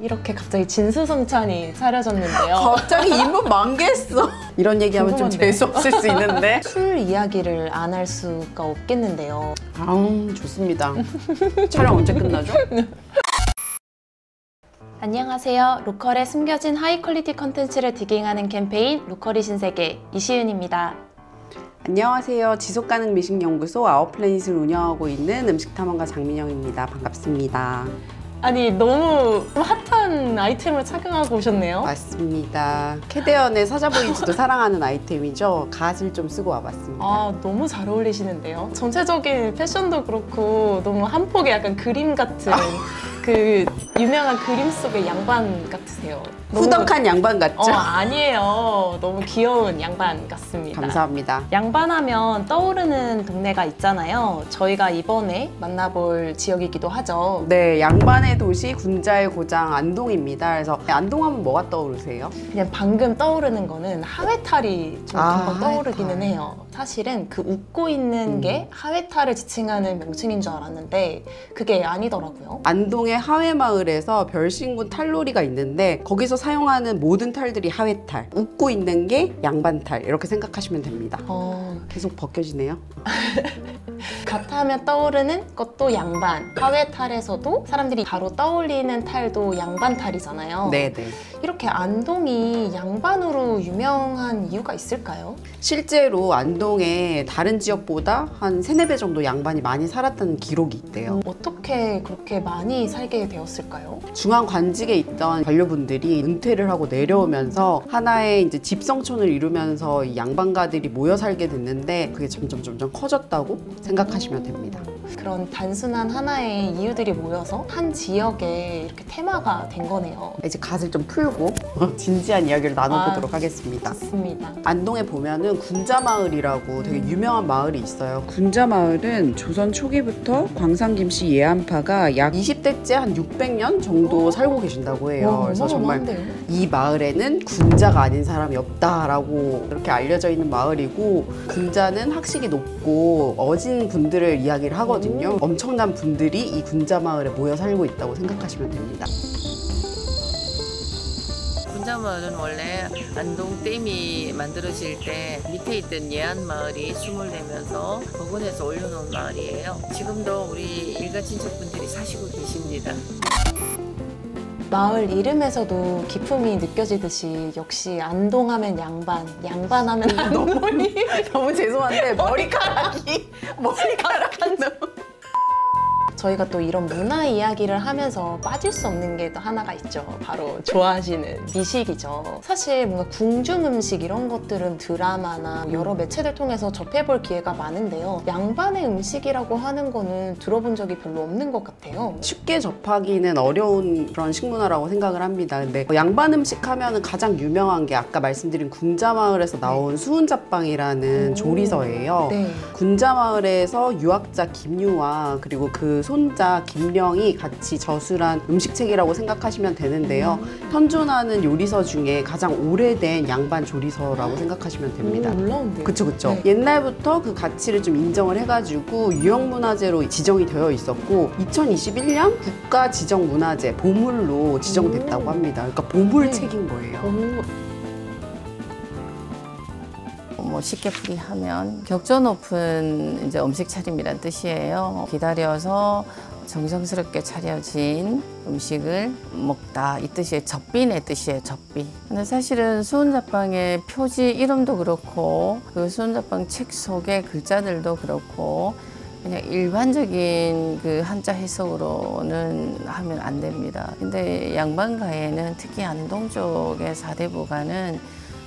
이렇게 갑자기 진수성찬이 차려졌는데요. 갑자기 인분 만개했어. 이런 얘기하면 좀 궁금한데. 재수없을 수 있는데. 술 이야기를 안 할 수가 없겠는데요. 아우, 좋습니다. 촬영 언제 끝나죠? 안녕하세요. 로컬의 숨겨진 하이 퀄리티 컨텐츠를 디깅하는 캠페인 로컬이 신세계 이시은입니다. 안녕하세요. 지속가능 미식연구소 아웃플래닛을 운영하고 있는 음식탐험가 장민영입니다. 반갑습니다. 아니 너무 핫한 아이템을 착용하고 오셨네요. 맞습니다. 캐대언의 사자보이즈도 사랑하는 아이템이죠. 갓을 좀 쓰고 와봤습니다. 아 너무 잘 어울리시는데요. 전체적인 패션도 그렇고 너무 한 폭의 약간 그림 같은 그 유명한 그림 속의 양반 같으세요. 후덕한 양반 같죠? 아니에요. 너무 귀여운 양반 같습니다. 감사합니다. 양반하면 떠오르는 동네가 있잖아요. 저희가 이번에 만나볼 지역이기도 하죠. 네, 양반의 도시 군자의 고장 안동입니다. 그래서 안동하면 뭐가 떠오르세요? 그냥 방금 떠오르는 거는 하회탈이 좀 금방 떠오르기는 하회탈. 해요. 사실은 그 웃고 있는 게 하회탈을 지칭하는 명칭인 줄 알았는데 그게 아니더라고요. 안동의 하회마을에서 별신군 탈놀이가 있는데 거기서 사용하는 모든 탈들이 하회탈, 웃고 있는 게 양반탈 이렇게 생각하시면 됩니다. 계속 벗겨지네요. 갓하면 떠오르는 것도 양반, 하회탈에서도 사람들이 바로 떠올리는 탈도 양반탈이잖아요. 네네. 이렇게 안동이 양반으로 유명한 이유가 있을까요? 실제로 안동에 다른 지역보다 한 3-4배 정도 양반이 많이 살았다는 기록이 있대요. 어떻게 그렇게 많이 살게 되었을까요? 중앙 관직에 있던 관료분들이 은퇴를 하고 내려오면서 하나의 이제 집성촌을 이루면서 이 양반가들이 모여 살게 됐는데 그게 점점 커졌다고 생각하시면 됩니다. 그런 단순한 하나의 이유들이 모여서 한 지역에 이렇게 테마가 된 거네요. 이제 갓을 좀 풀고 진지한 이야기를 나눠보도록 하겠습니다. 좋습니다. 안동에 보면은 군자마을이라고 되게 유명한 마을이 있어요. 군자마을은 조선 초기부터 광산김씨 예한파가 약 20대째 한 600년 정도 살고 계신다고 해요. 그래서 정말 이 마을에는 군자가 아닌 사람이 없다라고 이렇게 알려져 있는 마을이고, 군자는 학식이 높고 어진 분들을 이야기를 하거든요. 엄청난 분들이 이 군자마을에 모여 살고 있다고 생각하시면 됩니다. 군자마을은 원래 안동댐이 만들어질 때 밑에 있던 예안마을이 숨을 내면서 복원해서 올려놓은 마을이에요. 지금도 우리 일가 친척분들이 사시고 계십니다. 마을 이름에서도 기품이 느껴지듯이 역시 안동하면 양반, 양반하면 너무 죄송한데 머리카락이 너무... 저희가 또 이런 문화 이야기를 하면서 빠질 수 없는 게 또 하나가 있죠. 바로 좋아하시는 미식이죠. 사실 뭔가 궁중 음식 이런 것들은 드라마나 여러 매체들 통해서 접해볼 기회가 많은데요. 양반의 음식이라고 하는 거는 들어본 적이 별로 없는 것 같아요. 쉽게 접하기는 어려운 그런 식문화라고 생각을 합니다. 근데 양반 음식 하면은 가장 유명한 게 아까 말씀드린 군자마을에서 나온 수은자빵이라는 조리서예요. 네. 군자마을에서 유학자 김유와 그리고 그 손자 김령이 같이 저술한 음식책이라고 생각하시면 되는데요. 현존하는 요리서 중에 가장 오래된 양반 조리서라고 생각하시면 됩니다. 놀라운데요? 그쵸. 네. 옛날부터 그 가치를 좀 인정을 해가지고 유형문화재로 지정이 되어 있었고 2021년 국가지정문화재 보물로 지정됐다고 합니다. 그러니까 보물책인 거예요. 뭐 쉽게 풀이하면 격조 높은 이제 음식 차림이란 뜻이에요. 기다려서 정성스럽게 차려진 음식을 먹다, 이 뜻이에요. 젓빈의 뜻이에요. 젓빈. 근데 사실은 수은자빵의 표지 이름도 그렇고 그 수은자빵 책 속의 글자들도 그렇고 그냥 일반적인 그 한자 해석으로는 하면 안 됩니다. 근데 양반가에는 특히 안동 쪽의 사대부가는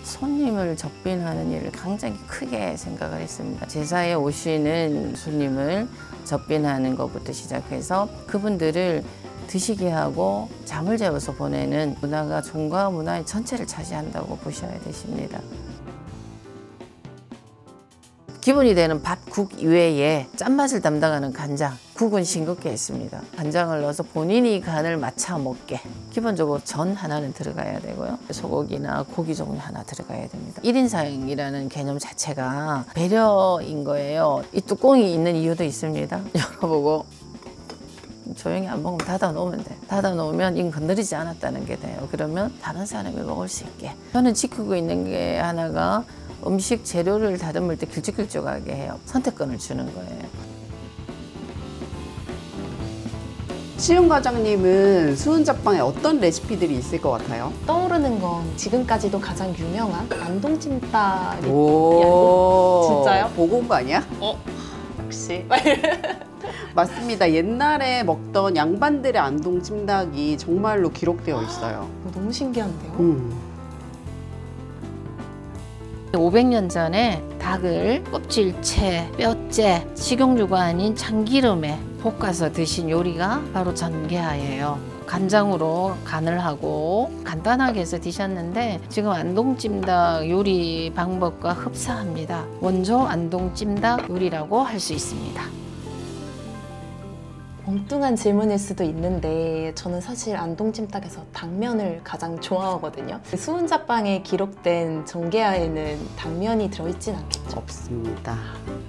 손님을 접빈하는 일을 굉장히 크게 생각을 했습니다. 제사에 오시는 손님을 접빈하는 것부터 시작해서 그분들을 드시게 하고 잠을 재워서 보내는 문화가 종가 문화의 전체를 차지한다고 보셔야 되십니다. 기본이 되는 밥, 국 이외에 짠맛을 담당하는 간장, 국은 싱겁게 했습니다. 간장을 넣어서 본인이 간을 맞춰 먹게. 기본적으로 전 하나는 들어가야 되고요. 소고기나 고기 종류 하나 들어가야 됩니다. 1인상이라는 개념 자체가 배려인 거예요. 이 뚜껑이 있는 이유도 있습니다. 열어보고 조용히 안 먹으면 닫아 놓으면 돼. 닫아 놓으면 이건 건드리지 않았다는 게 돼요. 그러면 다른 사람이 먹을 수 있게. 저는 지키고 있는 게 하나가 음식 재료를 다듬을 때 길쭉길쭉하게 해요. 선택권을 주는 거예요. 시은 과장님은 수은자빵에 어떤 레시피들이 있을 것 같아요? 떠오르는 건 지금까지도 가장 유명한 안동찜닭이 오, 진짜요? 보고 온 거 아니야? 혹시 맞습니다. 옛날에 먹던 양반들의 안동 찜닭이 정말로 기록되어 있어요. 너무 신기한데요? 500년 전에 닭을 껍질째, 뼈째, 식용유가 아닌 참기름에 볶아서 드신 요리가 바로 전개하예요. 간장으로 간을 하고 간단하게 해서 드셨는데 지금 안동찜닭 요리 방법과 흡사합니다. 원조 안동찜닭 요리라고 할 수 있습니다. 엉뚱한 질문일 수도 있는데 저는 사실 안동찜닭에서 당면을 가장 좋아하거든요. 수은자빵에 기록된 전개하에는 당면이 들어있진 않겠죠? 없습니다.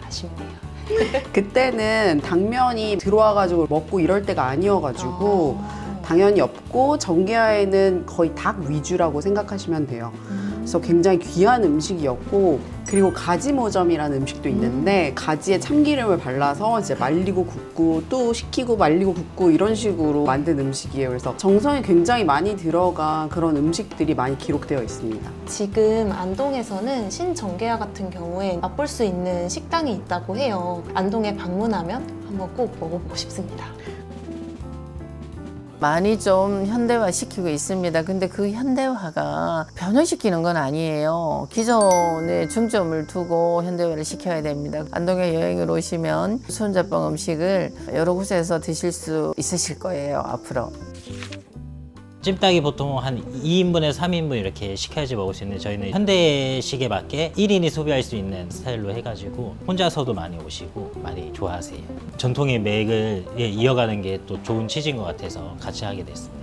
아쉽네요. 그때는 당면이 들어와가지고 먹고 이럴 때가 아니어가지고 당연히 없고 정계하에는 거의 닭 위주라고 생각하시면 돼요. 그래서 굉장히 귀한 음식이었고, 그리고 가지모점이라는 음식도 있는데 가지에 참기름을 발라서 이제 말리고 굽고 또 식히고 말리고 굽고 이런 식으로 만든 음식이에요. 그래서 정성이 굉장히 많이 들어간 그런 음식들이 많이 기록되어 있습니다. 지금 안동에서는 신정계야 같은 경우에 맛볼 수 있는 식당이 있다고 해요. 안동에 방문하면 한번 꼭 먹어보고 싶습니다. 많이 좀 현대화 시키고 있습니다. 근데 그 현대화가 변형시키는 건 아니에요. 기존에 중점을 두고 현대화를 시켜야 됩니다. 안동에 여행을 오시면 수은자빵 음식을 여러 곳에서 드실 수 있으실 거예요, 앞으로. 찜닭이 보통 한 2인분에서 3인분 이렇게 시켜야지 먹을 수 있는데 저희는 현대식에 맞게 1인이 소비할 수 있는 스타일로 해가지고 혼자서도 많이 오시고 많이 좋아하세요. 전통의 맥을 이어가는 게 또 좋은 취지인 것 같아서 같이 하게 됐습니다.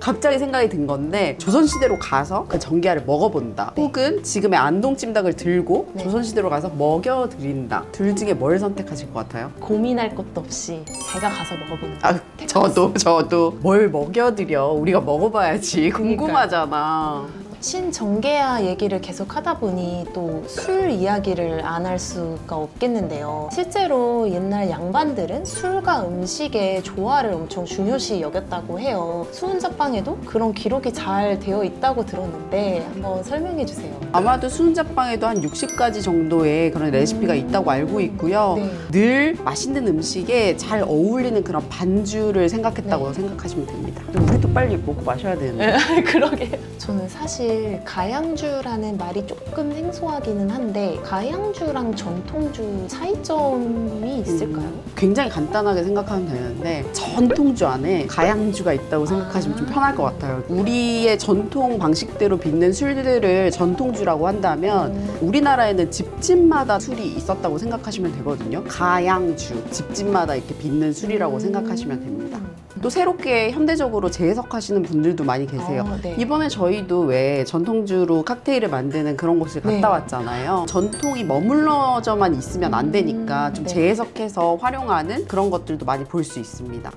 갑자기 생각이 든 건데 조선시대로 가서 그 정계알을 먹어본다, 혹은 지금의 안동찜닭을 들고 조선시대로 가서 먹여드린다, 둘 중에 뭘 선택하실 것 같아요? 고민할 것도 없이 제가 가서 먹어보는 거. 저도 뭘 먹여드려, 우리가 먹어봐야지. 그러니까요. 궁금하잖아. 신정계야 얘기를 계속 하다 보니 또 술 이야기를 안 할 수가 없겠는데요. 실제로 옛날 양반들은 술과 음식의 조화를 엄청 중요시 여겼다고 해요. 수은자빵에도 그런 기록이 잘 되어 있다고 들었는데 한번 설명해 주세요. 아마도 수은자빵에도 한 60가지 정도의 그런 레시피가 있다고 알고 있고요. 네. 늘 맛있는 음식에 잘 어울리는 그런 반주를 생각했다고 생각하시면 됩니다. 우리도 빨리 먹고 마셔야 되는데. 그러게요. 저는 사실 가양주라는 말이 조금 생소하기는 한데 가양주랑 전통주 차이점이 있을까요? 굉장히 간단하게 생각하면 되는데 전통주 안에 가양주가 있다고 생각하시면 좀 편할 것 같아요. 우리의 전통 방식대로 빚는 술들을 전통주라고 한다면 우리나라에는 집집마다 술이 있었다고 생각하시면 되거든요. 가양주, 집집마다 이렇게 빚는 술이라고 생각하시면 됩니다. 또 새롭게 현대적으로 재해석하시는 분들도 많이 계세요. 네. 이번에 저희도 왜 전통주로 칵테일을 만드는 그런 곳을 갔다 네. 왔잖아요. 전통이 머물러져만 있으면 안 되니까 좀 네. 재해석해서 활용하는 그런 것들도 많이 볼 수 있습니다.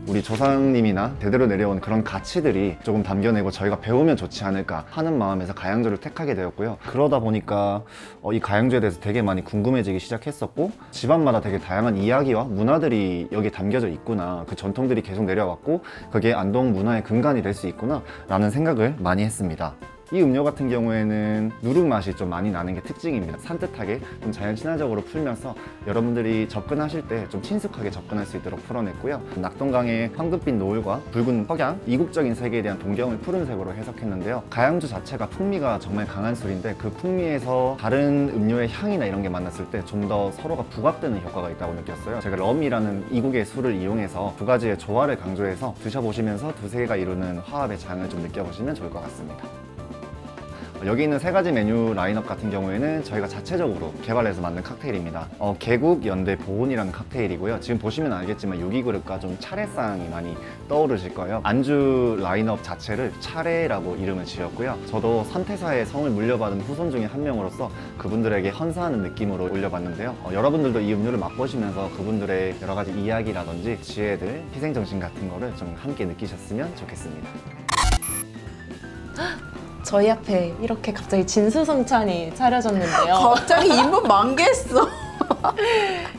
우리 조상님이나 대대로 내려온 그런 가치들이 조금 담겨내고 저희가 배우면 좋지 않을까 하는 마음에서 가양주를 택하게 되었고요. 그러다 보니까 이 가양주에 대해서 되게 많이 궁금해지기 시작했었고, 집안마다 되게 다양한 이야기와 문화들이 여기에 담겨져 있구나, 그 전통들이 계속 내려왔고 그게 안동 문화의 근간이 될 수 있구나 라는 생각을 많이 했습니다. 이 음료 같은 경우에는 누룩 맛이 좀 많이 나는 게 특징입니다. 산뜻하게 좀 자연 친화적으로 풀면서 여러분들이 접근하실 때 좀 친숙하게 접근할 수 있도록 풀어냈고요. 낙동강의 황금빛 노을과 붉은 석양, 이국적인 세계에 대한 동경을 푸른색으로 해석했는데요. 가양주 자체가 풍미가 정말 강한 술인데 그 풍미에서 다른 음료의 향이나 이런 게 만났을 때 좀 더 서로가 부각되는 효과가 있다고 느꼈어요. 제가 럼이라는 이국의 술을 이용해서 두 가지의 조화를 강조해서 드셔보시면서 두세 개가 이루는 화합의 장을 좀 느껴보시면 좋을 것 같습니다. 여기 있는 3가지 메뉴 라인업 같은 경우에는 저희가 자체적으로 개발해서 만든 칵테일입니다. 개국 연대 보온이라는 칵테일이고요. 지금 보시면 알겠지만 유기그릇과 좀 차례상이 많이 떠오르실 거예요. 안주 라인업 자체를 차례라고 이름을 지었고요. 저도 삼태사의 성을 물려받은 후손 중에 한 명으로서 그분들에게 헌사하는 느낌으로 올려봤는데요. 여러분들도 이 음료를 맛보시면서 그분들의 여러 가지 이야기라든지 지혜들, 희생정신 같은 거를 좀 함께 느끼셨으면 좋겠습니다. 저희 앞에 이렇게 갑자기 진수성찬이 차려졌는데요. 갑자기 입문 만개했어.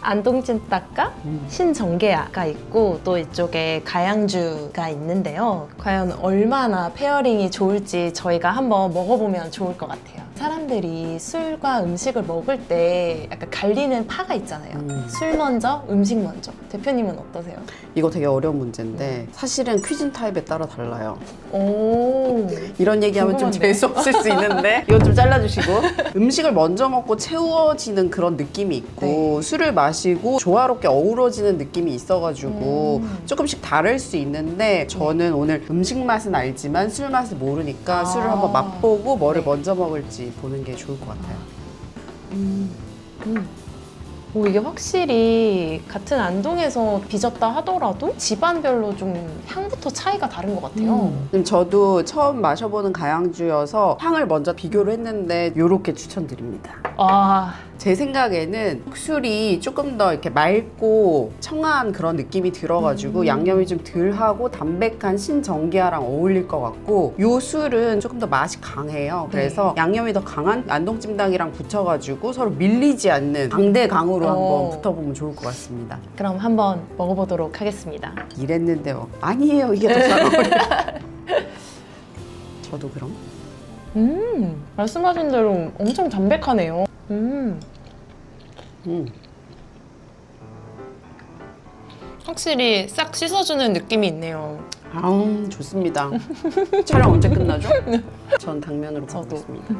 안동찜닭과 신정계야가 있고 또 이쪽에 가양주가 있는데요. 과연 얼마나 페어링이 좋을지 저희가 한번 먹어보면 좋을 것 같아요. 사람들이 술과 음식을 먹을 때 약간 갈리는 파가 있잖아요. 술 먼저, 음식 먼저. 대표님은 어떠세요? 이거 되게 어려운 문제인데 사실은 퀴즈 타입에 따라 달라요. 오, 이런 얘기하면 좀 궁금한데요? 재수없을 수 있는데 이거 좀 잘라주시고 음식을 먼저 먹고 채워지는 그런 느낌이 있고 네. 술을 마시고 조화롭게 어우러지는 느낌이 있어가지고 조금씩 다를 수 있는데 저는 오늘 음식 맛은 알지만 술 맛을 모르니까 술을 한번 맛보고 뭐를 네. 먼저 먹을지 보는 게 좋을 것 같아요. 오, 이게 확실히 같은 안동에서 빚었다 하더라도 집안별로 좀 향부터 차이가 다른 것 같아요. 저도 처음 마셔보는 가양주여서 향을 먼저 비교를 했는데 이렇게 추천드립니다. 아, 제 생각에는 술이 조금 더 이렇게 맑고 청아한 그런 느낌이 들어가지고 양념이 좀 덜하고 담백한 신정기야랑 어울릴 것 같고 요 술은 조금 더 맛이 강해요. 그래서 양념이 더 강한 안동찜닭이랑 붙여가지고 서로 밀리지 않는 강대강으로 한번 붙어보면 좋을 것 같습니다. 그럼 한번 먹어보도록 하겠습니다. 이랬는데요. 아니에요. 이게 더 잘 어울려요. 저도 그럼. 말씀하신 대로 엄청 담백하네요. 확실히 싹 씻어주는 느낌이 있네요. 아우 좋습니다. 촬영 언제 끝나죠? 전 당면으로 저도. 가보겠습니다.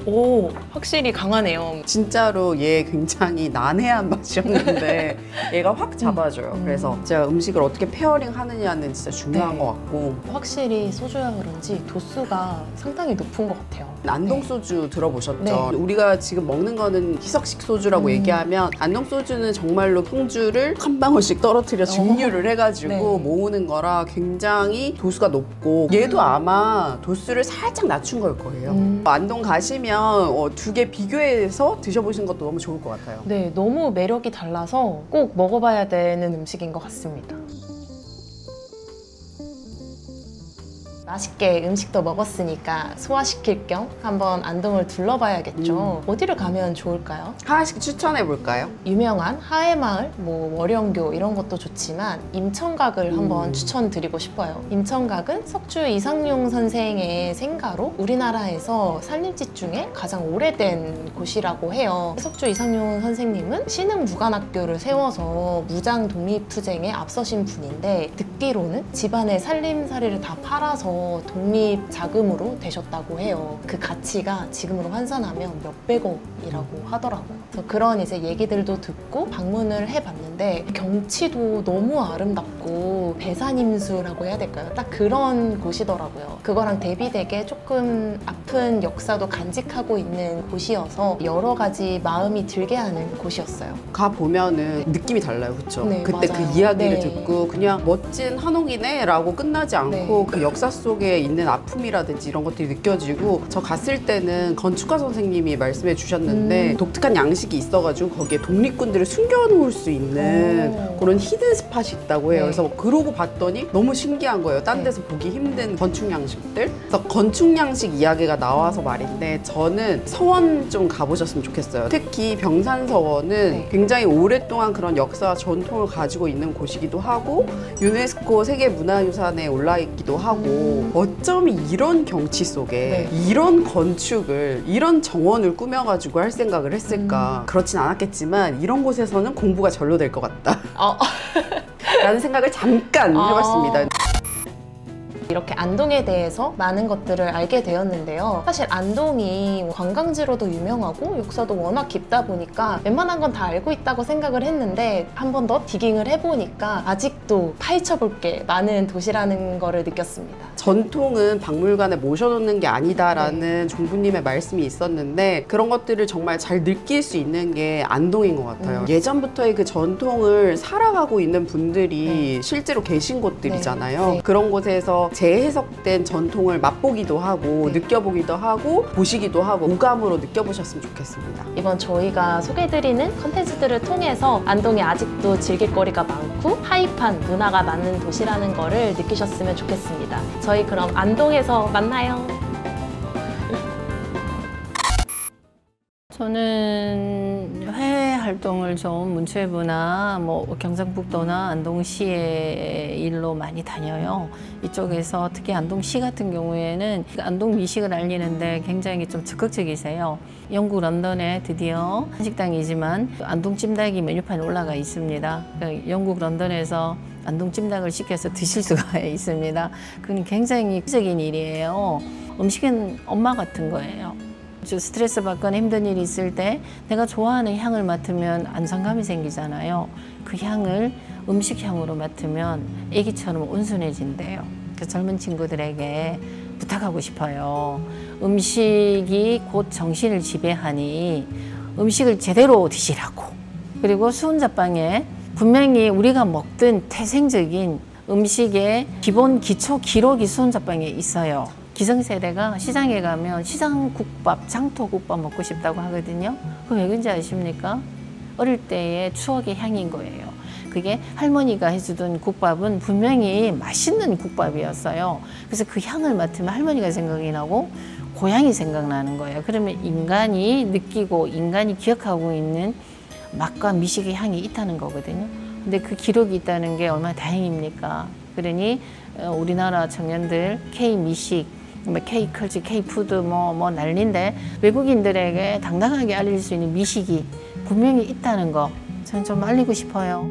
오, 확실히 강하네요. 진짜로 얘 굉장히 난해한 맛이었는데 얘가 확 잡아줘요. 그래서 진짜 음식을 어떻게 페어링 하느냐는 진짜 중요한 네. 것 같고 확실히 소주라 그런지 도수가 상당히 높은 것 같아요. 안동 소주 들어보셨죠? 네. 우리가 지금 먹는 거는 희석식 소주라고 얘기하면 안동 소주는 정말로 풍주를 한 방울씩 떨어뜨려 증류를 해가지고 네. 모으는 거라 굉장히 도수가 높고 얘도 아마 도수를 살짝 낮춘 걸 거예요. 안동 가시면 2개 비교해서 드셔보시는 것도 너무 좋을 것 같아요. 네, 너무 매력이 달라서 꼭 먹어봐야 되는 음식인 것 같습니다. 맛있게 음식도 먹었으니까 소화시킬 겸 한번 안동을 둘러봐야겠죠. 어디를 가면 좋을까요? 하나씩 추천해 볼까요? 유명한 하회마을, 뭐 월영교 이런 것도 좋지만 임천각을 한번 추천드리고 싶어요. 임천각은 석주 이상용 선생의 생가로 우리나라에서 산림집 중에 가장 오래된 곳이라고 해요. 석주 이상용 선생님은 신흥무관학교를 세워서 무장 독립투쟁에 앞서신 분인데 듣기로는 집안의 살림살이를 다 팔아서 독립 자금으로 되셨다고 해요. 그 가치가 지금으로 환산하면 몇백억이라고 하더라고요. 그래서 그런 이제 얘기들도 듣고 방문을 해봤는데 경치도 너무 아름답고 배산임수라고 해야 될까요? 딱 그런 곳이더라고요. 그거랑 대비되게 조금 아픈 역사도 간직하고 있는 곳이어서 여러 가지 마음이 들게 하는 곳이었어요. 가보면은 느낌이 달라요. 그쵸? 네, 그때 맞아요. 그 이야기를 네. 듣고 그냥 멋진 한옥이네 라고 끝나지 않고 네. 그 역사 속에 있는 아픔이라든지 이런 것들이 느껴지고 저 갔을 때는 건축가 선생님이 말씀해 주셨는데 독특한 양식이 있어가지고 거기에 독립군들을 숨겨놓을 수 있는 오. 그런 히든 스팟이 있다고 해요. 네. 그래서 그러고 봤더니 너무 신기한 거예요. 딴 네. 데서 보기 힘든 건축 양식들. 그래서 건축 양식 이야기가 나와서 말인데 저는 서원 좀 가보셨으면 좋겠어요. 특히 병산서원은 네. 굉장히 오랫동안 그런 역사와 전통을 가지고 있는 곳이기도 하고 유네스코 세계문화유산에 올라있기도 하고 어쩜 이런 경치 속에 네. 이런 건축을 이런 정원을 꾸며가지고 할 생각을 했을까. 그렇진 않았겠지만 이런 곳에서는 공부가 절로 될 것 같다 어, 라는 생각을 잠깐 해봤습니다. 이렇게 안동에 대해서 많은 것들을 알게 되었는데요. 사실 안동이 관광지로도 유명하고 역사도 워낙 깊다 보니까 웬만한 건 다 알고 있다고 생각을 했는데 한 번 더 디깅을 해보니까 아직도 파헤쳐볼 게 많은 도시라는 거를 느꼈습니다. 전통은 박물관에 모셔놓는 게 아니다라는 종부님의 말씀이 있었는데 그런 것들을 정말 잘 느낄 수 있는 게 안동인 것 같아요. 예전부터의 그 전통을 살아가고 있는 분들이 실제로 계신 곳들이잖아요. 네. 그런 곳에서 재해석된 전통을 맛보기도 하고 느껴보기도 하고 보시기도 하고 오감으로 느껴보셨으면 좋겠습니다. 이번 저희가 소개해드리는 컨텐츠들을 통해서 안동이 아직도 즐길 거리가 많고 하이판 문화가 많은 도시라는 거를 느끼셨으면 좋겠습니다. 저희 그럼 안동에서 만나요. 저는 해외 활동을 좀 문체부나 뭐 경상북도나 안동시의 일로 많이 다녀요. 이쪽에서 특히 안동시 같은 경우에는 안동 미식을 알리는데 굉장히 좀 적극적이세요. 영국 런던에 드디어 한식당이지만 안동 찜닭이 메뉴판에 올라가 있습니다. 영국 런던에서 안동 찜닭을 시켜서 드실 수가 있습니다. 그건 굉장히 기적인 일이에요. 음식은 엄마 같은 거예요. 스트레스 받거나 힘든 일이 있을 때 내가 좋아하는 향을 맡으면 안정감이 생기잖아요. 그 향을 음식 향으로 맡으면 애기처럼 온순해진대요. 그래서 젊은 친구들에게 부탁하고 싶어요. 음식이 곧 정신을 지배하니 음식을 제대로 드시라고. 그리고 수은자빵에 분명히 우리가 먹던 태생적인 음식의 기본 기초 기록이 수은자빵에 있어요. 기성세대가 시장에 가면 시장국밥, 장터국밥 먹고 싶다고 하거든요. 그거 왜 그런지 아십니까? 어릴 때의 추억의 향인 거예요. 그게 할머니가 해주던 국밥은 분명히 맛있는 국밥이었어요. 그래서 그 향을 맡으면 할머니가 생각이 나고 고향이 생각나는 거예요. 그러면 인간이 느끼고 인간이 기억하고 있는 맛과 미식의 향이 있다는 거거든요. 근데 그 기록이 있다는 게 얼마나 다행입니까? 그러니 우리나라 청년들 K-미식, K-컬처, K-푸드 뭐 난리인데 외국인들에게 당당하게 알릴 수 있는 미식이 분명히 있다는 거 저는 좀 알리고 싶어요.